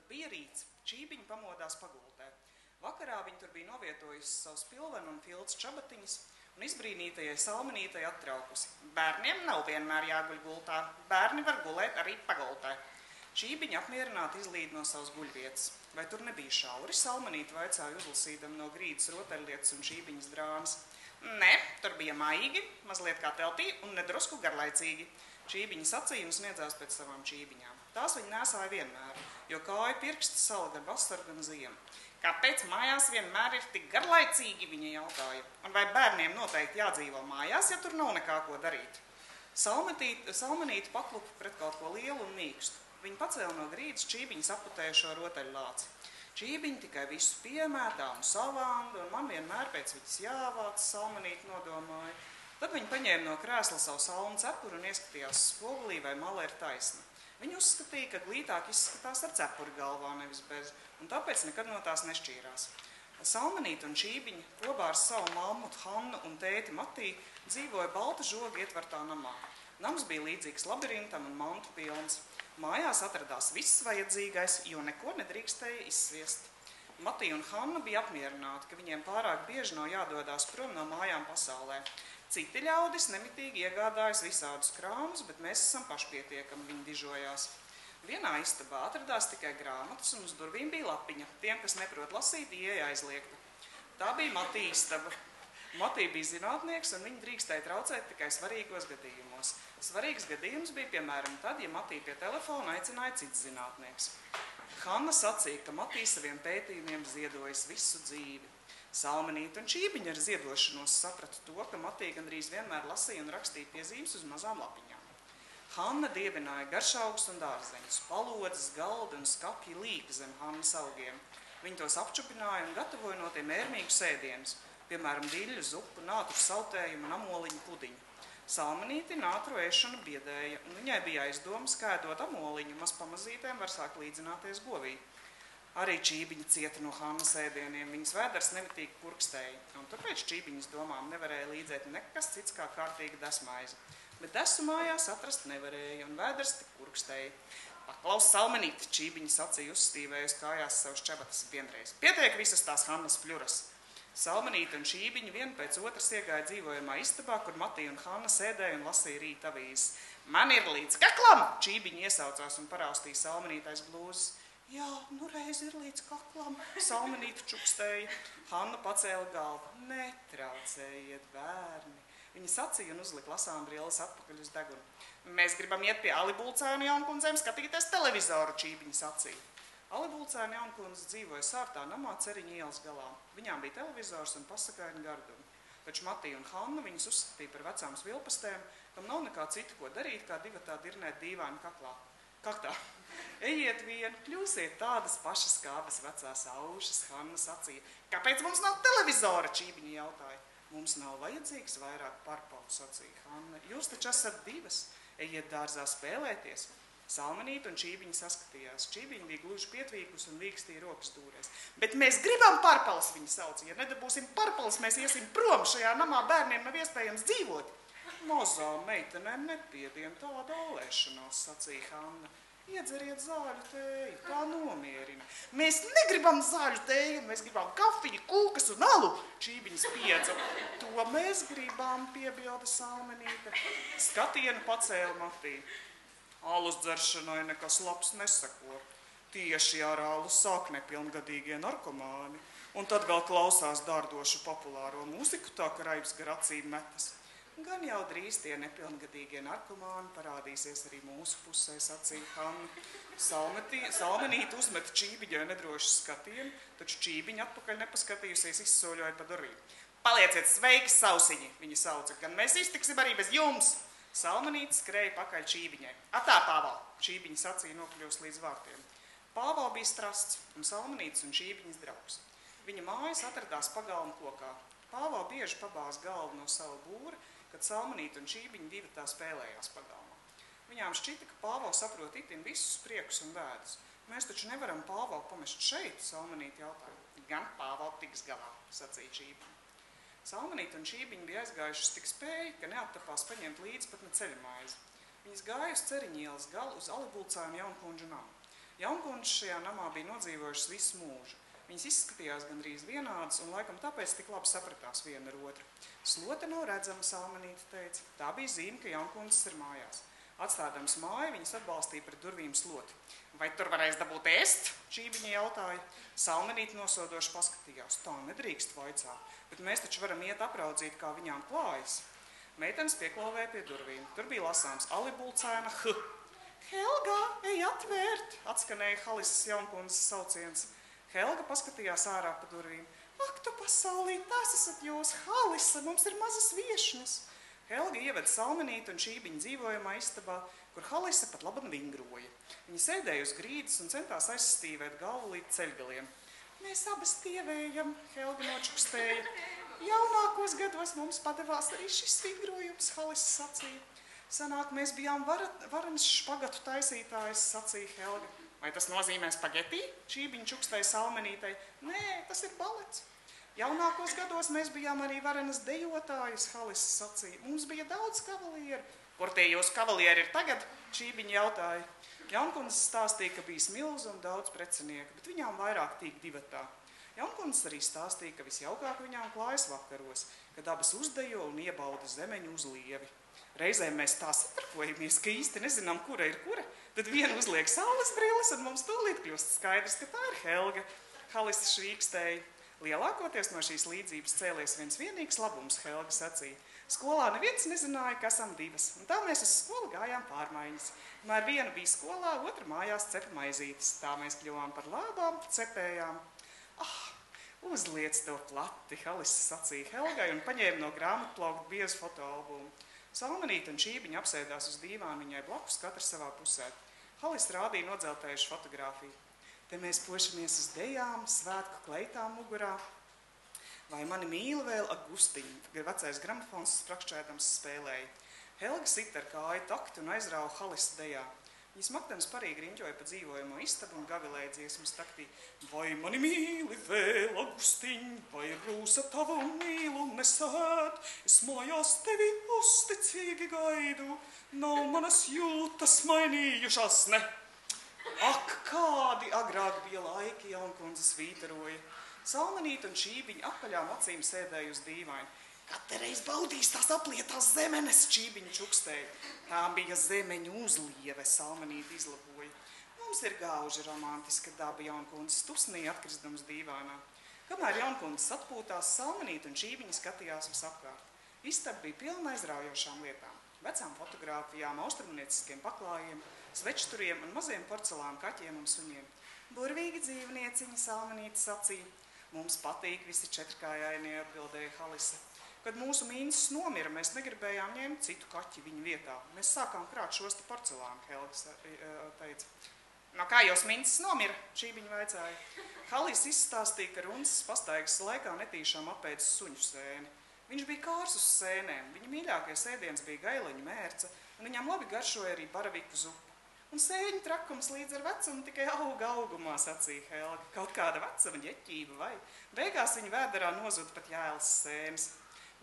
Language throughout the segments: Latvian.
Bija rīts, Čībiņa pamodās pagultē. Vakarā viņa tur bija novietojusi savus pilvenu un filcu čabatiņas un izbrīnītajai Salmenītai attraukusi. Bērniem nav vienmēr jāguļ gultā, bērni var gulēt arī pagultē. Čībiņa apmierināti izlīd no savas guļvietas. Vai tur nebija šauri? Salmenīte vaicāja uzlasīdam no grīdas rotaļlietas un Čībiņas drāmas. Nē, tur bija maigi, mazliet kā teltī un nedrusku garlaicīgi. Čībiņa sacīja un sniedzās pēc savām čībiņām. Tās viņa nēsāja vienmēr, jo kāju pirksti sala gan vasaru, gan ziemu. Kāpēc mājās vienmēr ir tik garlaicīgi, viņa jautāja. Un vai bērniem noteikti jādzīvo mājās, ja tur nav nekā ko darīt? Salmenīte paklupa pret kaut ko lielu un mīkstu. Viņa pacēla no grīdas Čībiņas aputējušo rotaļlāci. Čībiņa tikai visu piemētā un savānda, un man vienmēr pēc viņas jāvāc, Salmenīte nodomāja. Tad viņa paņēma no krēsla savu salmu cepuru un ieskatījās spogulī, vai mala ir taisna. Viņa uzskatīja, ka glītāk izskatās ar cepuri galvā, nevis bez, un tāpēc nekad no tās nešķīrās. Salmenīte un Čībiņa kopā ar savu mammu Hannu un tēti Matī dzīvoja balta žoga ietvertā namā. Nams bija līdzīgs labirintam un mantu pilns. Mājās atradās viss vajadzīgais, jo neko nedrīkstēja izsviest. Matī un Hanna bija apmierināti, ka viņiem pārāk bieži nav jādodās prom no mājām pasaulē. Citi ļaudis nemitīgi iegādājas visādus krāmus, bet mēs esam pašpietiekami, viņi dižojās. Vienā istabā atradās tikai grāmatas un uz durvīm bija lapiņa. Tiem, kas neprot lasīt, ieeja aizliegta. Tā bija Matī istaba. Matī bija zinātnieks un viņi drīkstēja traucēt tikai svarīgos gadījumos. Svarīgs gadījums bija, piemēram, tad, ja Matī pie telefona aicināja cits zinātnieks. Hanna sacīja, ka Matī saviem pētījumiem ziedojas visu dzīvi. Salmenīte un Čībiņa ar ziedošanos saprata to, ka Matī gandrīz vienmēr lasīja un rakstīja piezīmes uz mazām lapiņām. Hanna dievināja garšaugus un dārzeņus, palodzes, galdi un skapji līka zem Hannas augiem. Viņi tos apčupināja un gatavoja no tiem ērmīgu sēdienus, piemēram, diļu, zupu, nātru sautējumu un amoliņu pudiņu. Salmenīti nātru ēšanu biedēja, un viņai bija aizdomas, ka ēdot amoliņu, maz pamazītēm var sākt līdzināties govī. Arī Čībiņa cieta no Hannas ēdieniem, viņas vēders nemitīgi purkstēja, un tāpēc Čībiņas domām nevarēja līdzēt nekas cits kā kārtīga desmaize. Bet desu mājās atrast nevarēja, un vēders tik purkstēja. Paklaus, Salmenīte, Čībiņa sacīja uzstīvējusi kājās savus čabatas vienreiz. Pietiek visas tās Hannas fļuras. Salmenīte un Čībiņa viena pēc otras iegāja dzīvojamā istabā, kur Matī un Hanna sēdēja un lasīja rīta avīzes. Man ir līdz kaklam! Čībiņa iesaucās un paraustīja Salmenīte aiz blūzes. Jā, nu reiz ir līdz kaklam, Salmenīte čukstēja. Hanna pacēla galvu. Netraucējiet, bērni. Viņa sacīja un uzlika lasām brilles atpakaļ uz degunu. Mēs gribam iet pie Alibulcēna jaunkundzēm skatīties televizoru, Čībiņa sacīja. Alibulcēna jaunkundze dzīvoja sārtā namā Ceriņa ielas galā. Viņām bija televizors un pasakaini gardumi. Taču Matī un Hanna viņas uzskatīja par vecām svilpastēm, kam nav nekā citu, ko darīt, kā divatā dirnēt dīvaini kaktā. Ejiet vien, kļūsiet tādas pašas kā abas vecās aušas, Hanna sacīja. Kāpēc mums nav televizora, Čībiņa jautāja. Mums nav vajadzīgs vairāk parpalu, sacīja Hanna. Jūs taču esat divas, ejiet dārzā spēlēties. Salmenīte un Čībiņa saskatījās. Čībiņa bija gluži pietvīkus un līkstīja rokas dūrēs. Bet mēs gribam parpalas, viņa sauca. Ja nedabūsim parpalas, mēs iesim prom. Šajā namā bērniem nav iespējams dzīvot. Mazām meitenēm nepiedien tāda ālēšanās, sacīja Hanna. Iedzeriet zāļu tēju, tā nomierina. Mēs negribam zāļu tēju, mēs gribam kafiju, kūkas un alu, Čībiņa spiedza. To mēs gribam, piebilda Salmenīte. Skatienu pacēla Matī. Alus dzeršanai nekas labs nesako. Tieši ar alu sāk nepilngadīgie narkomāni. Un tad vēl klausās dārdošu populāro mūziku, tā ka raibs gar acīm metas. Gan jau drīz tie nepilngadīgie narkomāni parādīsies arī mūsu pusē, sacīja Hanna. Salmenīte uzmeta Čībiņai nedrošu skatienu, taču Čībiņa atpakaļ nepaskatījusies izsoļoja pa durvīm. Palieciet sveiki, sausiņi, viņa sauca, gan mēs iztiksim arī bez jums. Salmenīte skrēja pakaļ Čībiņai. Atā, Pāval, Čībiņa sacīja nokļūst līdz vārtiem. Pāval bija strasts un Salmenītes un Čībiņas draugs. Viņa mājas atradās pagalma kokā. Pāval bieži pabāz galvu no sava būra, kad Salmenīte un Čībiņa divatā spēlējās pagalmā. Viņām šķita, ka Pāval saprot itin visus priekus un vēdus. Mēs taču nevaram Pāvalu pamest šeit, Salmenīte jautāja. Gan Pāval tiks galā, sacīja Čībiņa. Salmenīte un Čībiņa bija aizgājušas tik spēji, ka neattapās paņemt līdzi pat ne ceļamaizi. Viņas gāja uz Ceriņa ielas galu uz Alibulcēna jaunkundžu namu. Jaunkundze šajā namā bija nodzīvojušas visu mūžu. Viņas izskatījās gandrīz vienādas un laikam tāpēc tik labi sapratās viena ar otru. Slote nav redzama, Salmenīte teica. Tā bija zīme, ka jaunkundzes ir mājās. Atstādams māju, viņas atbalstīja pret durvīm sloti. Vai tur varēs dabūt ēst? Čībiņa jautāja. Salmenīte nosodoši paskatījās. Tā nedrīkst, vaicā, bet mēs taču varam iet apraudzīt, kā viņām klājas. Meitenes pieklauvēja pie durvīm. Tur bija lasāms Alibulcēna H. Helga, ej atvērt, atskanēja Halises jaunkundzes sauciens. Helga paskatījās ārā pa durvīm. Ak, tu pasaulī, tās esat jūs, Halise, mums ir mazas viešņas. Helga ieveda Salmenīti un Čībiņu dzīvojamā istabā, kur Halise pat laban vingroja. Viņa sēdēja uz grīdas un centās aizstīvēt galvu līdz ceļgaliem. Mēs abas tievējam, Helga nočukstēja. Jaunākos gados mums padevās arī šis vingrojums, Halise sacīja. Sanāk, mēs bijām varenas špagatu taisītājas, sacīja Helga. Vai tas nozīmē spagetī? Čībiņa čukstēja Salmenītei. Nē, tas ir balets. Jaunākos gados mēs bijām arī varenas dejotājas, Halise sacīja. Mums bija daudz kavalieru. Kur tie jūs kavalieri ir tagad? Čībiņa jautāja. Jaunkundze stāstīja, ka bijis milz un daudz precinieku, bet viņām vairāk tīk divatā. Jaunkundze arī stāstīja, ka visjaukāk viņām klājas vakaros, kad abas uzdejo un iebauda zemeņu uz lievi. Reizēm mēs tā satarkojamies, ka īsti nezinām, kura ir kura. Tad viena uzliek saules brilles, un mums tūlīt kļūst skaidrs, ka tā ir Helga. Halise švīkstēja. Lielākoties no šīs līdzības cēlies viens vienīgs labums, Helga sacīja. Skolā neviens nezināja, ka esam divas, un tā mēs uz skolu gājām pārmaiņas. Kamēr viena bija skolā, otra mājās cepa maizītes. Tā mēs kļuvām par lābām, cepējām. Uzliec to plati, Halise sacīja Helgai un paņēma no grāmatplaukta biezu fotoalbumu. Salmenīte un Čībiņa apsēdās uz dīvānu viņai blakus, katrs savā pusē. Halise rādīja nodzeltējušu fotogrāfiju. Te mēs pošamies uz dejām, svētku kleitām mugurā. Vai mani mīl vēl Agustiņu, vecais gramofons sprakšķēdams spēlēja. Helga sit ar kāju taktu un aizrāva Halise dejā. Viņas maktenes parīgi riņķoja pa dzīvojamo istabu un gavilēja dziesmas taktī. Vai mani mīli vēl, Agustiņ, vai rūsa tavu mīlu nesēt? Es mājās tevi uzticīgi gaidu, nav manas jūtas mainījušās, ne? Ak, kādi agrāk bija laiki, jaunkundze svītaroja. Salmenīte un Čībiņa apaļām acīm sēdēja uz dīvaini. Katreiz baudīs tās aplietās zemenes, Čībiņa čukstēja. Tā bija zemeņu uzlieve, Salmenīte izlaboja. Mums ir gauži romantiska daba, jaunkundze stusnīja atkristams dīvānā. Kamēr jaunkundzes atpūtās, Salmenīte un Čībiņa skatījās visapkārt. Istaba bija pilna aizraujošām lietām. Vecām fotogrāfijām, austrumnieciskiem paklājiem, svečturiem un maziem porcelāna kaķiem un suņiem. Burvīgi dzīvnieciņa, Salmenīte sacīja. Mums patīk visi četrkājainie, atbildēja Halise. Kad mūsu mīnces nomira, mēs negribējām ņemt citu kaķi viņu vietā. Mēs sākām krāt šos te porcelānu, Helga teica. No kā jūs mīnces nomira? Čībiņa vaicāja. Halise izstāstīja, ka Runces pastaigas laikā netīšām apēdis suņu sēni. Viņš bija kārs uz sēnēm, viņa mīļākais ēdiens bija gaileņu mērce, un viņam labi garšoja arī baraviku zupu. Un sēņu trakums līdz ar vecumu tikai auga augumā, sacīja Helga. Kaut kāda vecuma ģeķība vai. Beigās viņa vēderā nozuda pat jēlas sēnes.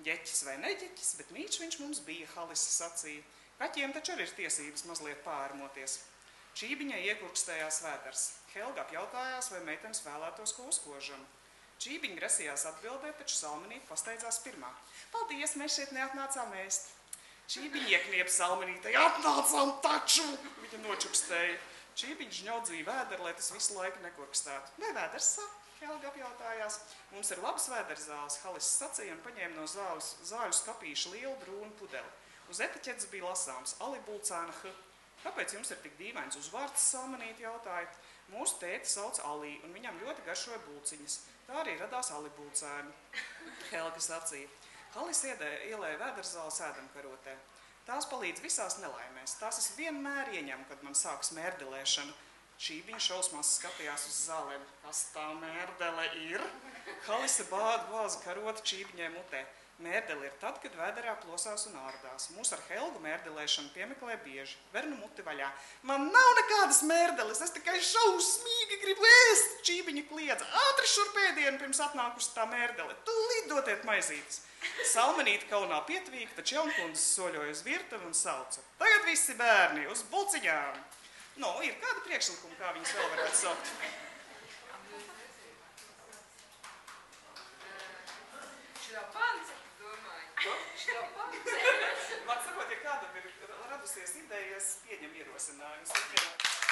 Ģeķis vai neģeķis, bet mīļš viņš mums bija, Halise sacīja. Kaķiem taču arī ir tiesības mazliet pārmoties. Čībiņai iekurkstējās vēders. Helga apjautājās, vai meitenes vēlētos ko uzkožam. Čībiņa grasījās atbildēt, taču Salmenīte pasteidzās pirmā. Paldies, mēs šeit neatnācām ēst. Čībiņa iekniep Salmenītei. Atnācām taču! Viņa nočukstēja. Čībiņa žņaudzīja vēderu, lai tas visu laiku nekurkstētu. Vai vēders sāk? Helga apjautājās. Mums ir labs vēderzāles, Halise sacīja un paņēma no zāļu skapīša lielu brūnu pudeli. Uz etiķetes bija lasāms Alibulcēna H. Kāpēc jums ir tik dīvains uzvārds, Salmenīte jautāja? Mūsu tēti sauc Alī, un viņam ļoti garšoja bulciņas. Tā arī radās Alibulcēni. Helga sacīja. Halise ielēja vēderzāles ēdamkarotē. Tās palīdz visās nelaimēs. Tās es vienmēr ieņemu, kad man sākas mērdelēšana. Čībiņa šausmās skatījās uz zālēm. Kas tā mērdele ir? Halise bāza karoti Čībiņai mutē. Mērdele ir tad, kad vēderā plosās un ārdās. Mūs ar Helgu mērdelēšanu piemeklē bieži. Ver nu muti vaļā. Man nav nekādas mērdeles, es tikai šausmīgi gribu ēst, Čībiņa kliedza. Ātri šurpēdienu pirms atnākusi tā mērdele. Tūlīt dotiet maizītes. Salmenīte kaunā pietvīka, taču jaunkundzes soļoja uz virtuvi un sauca. Tagad visi bērni uz bulciņām! Nu, ir kāda priekšlikuma, kā viņus vēl varētu saukt? Šlapanci, domāju. Ko? Šlapanci. Man sakot, ja kādam ir radusies idejas, pieņem ierosinājumus.